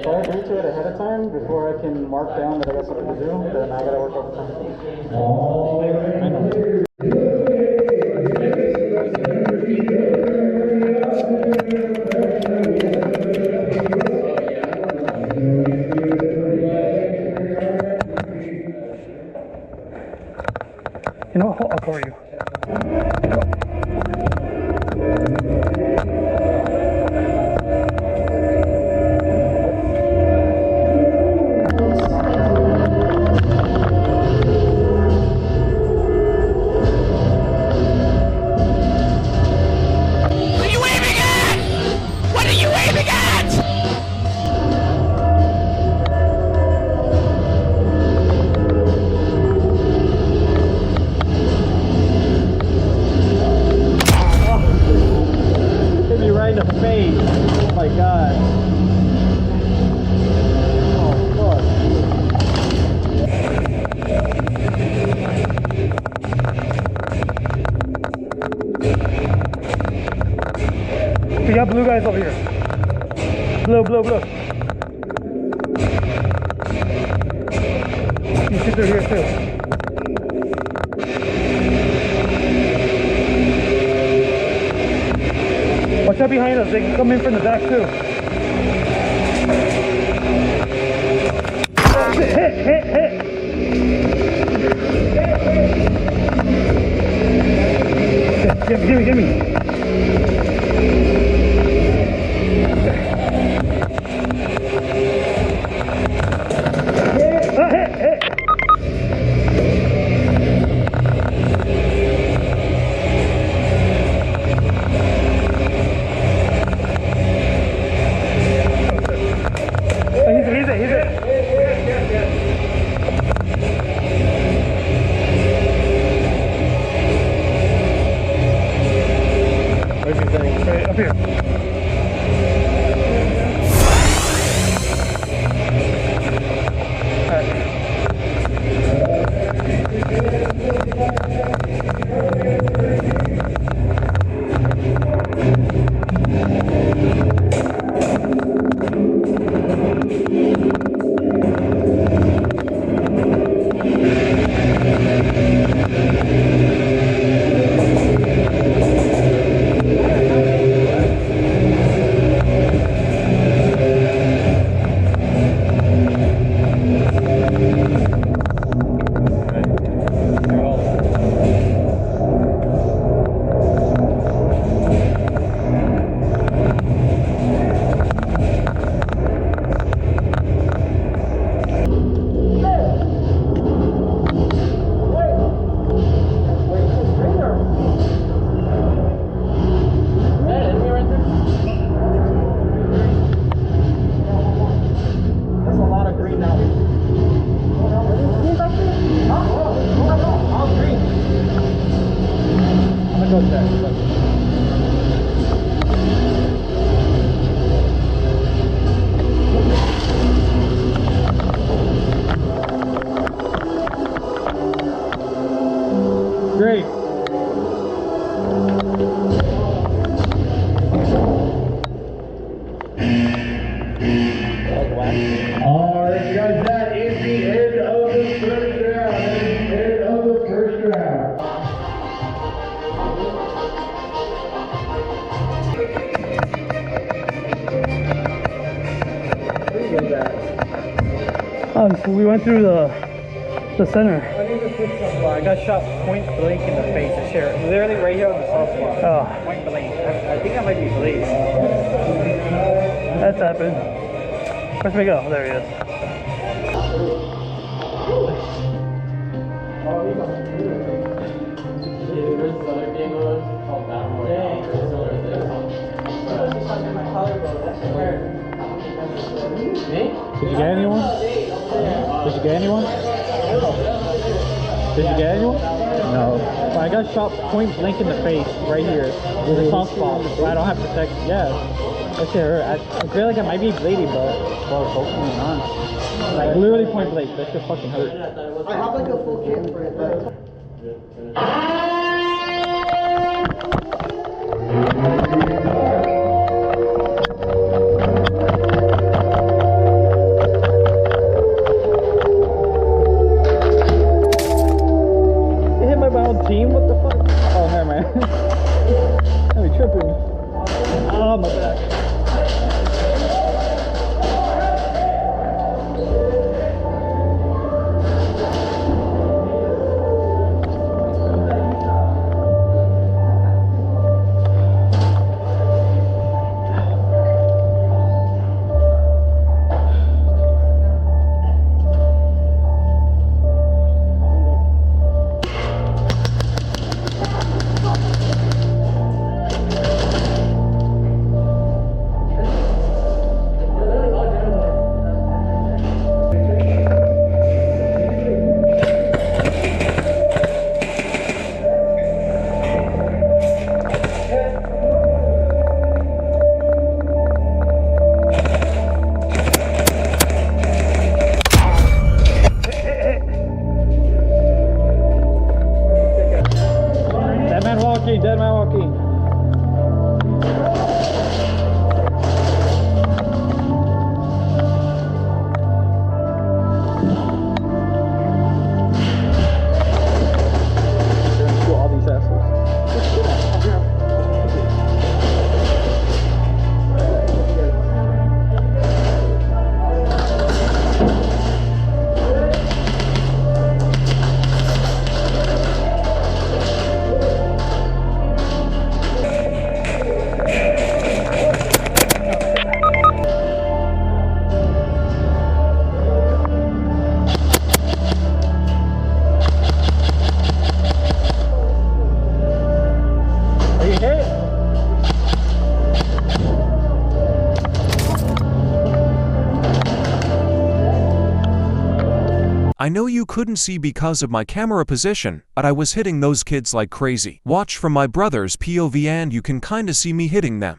If I agree to it ahead of time, before I can mark down that I got something to do, then I gotta work overtime. I know. You know what? I'll call you. We got blue guys over here. Blue. You see they're here too. Watch out behind us. They can come in from the back too. Hit. Give me. Up here. Great. Alright guys, that is the end of the first round. End of the first round. So we went through the center. I got shot point blank in the face. Literally right here on the soft spot. Oh. Point blank. I think I might be bleeding. That's happened. Where's we go? There he is. Did you get anyone? Did you get anyone? Did you get anyone? No. Well, I got shot point blank in the face right here. With a soft spot. I don't have protection. Yeah. That shit hurt. I feel like I might be bleeding, but hopefully not. Like literally point blank. That shit fucking hurt. I have like a full kit for it. I know you couldn't see because of my camera position, but I was hitting those kids like crazy. Watch from my brother's POV and you can kinda see me hitting them.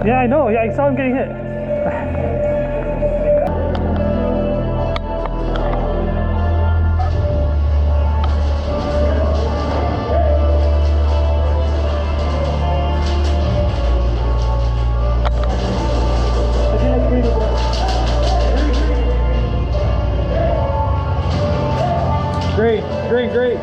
Yeah, I know. Yeah, I saw him getting hit. Great, great, great.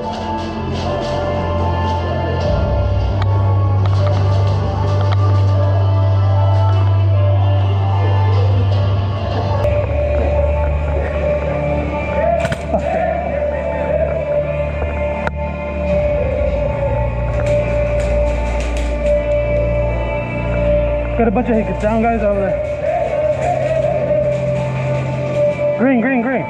Got a bunch of hits down, guys, over there. Green, green, green.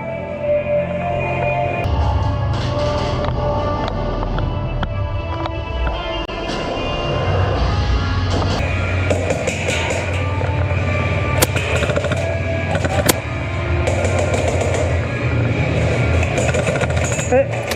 Hey.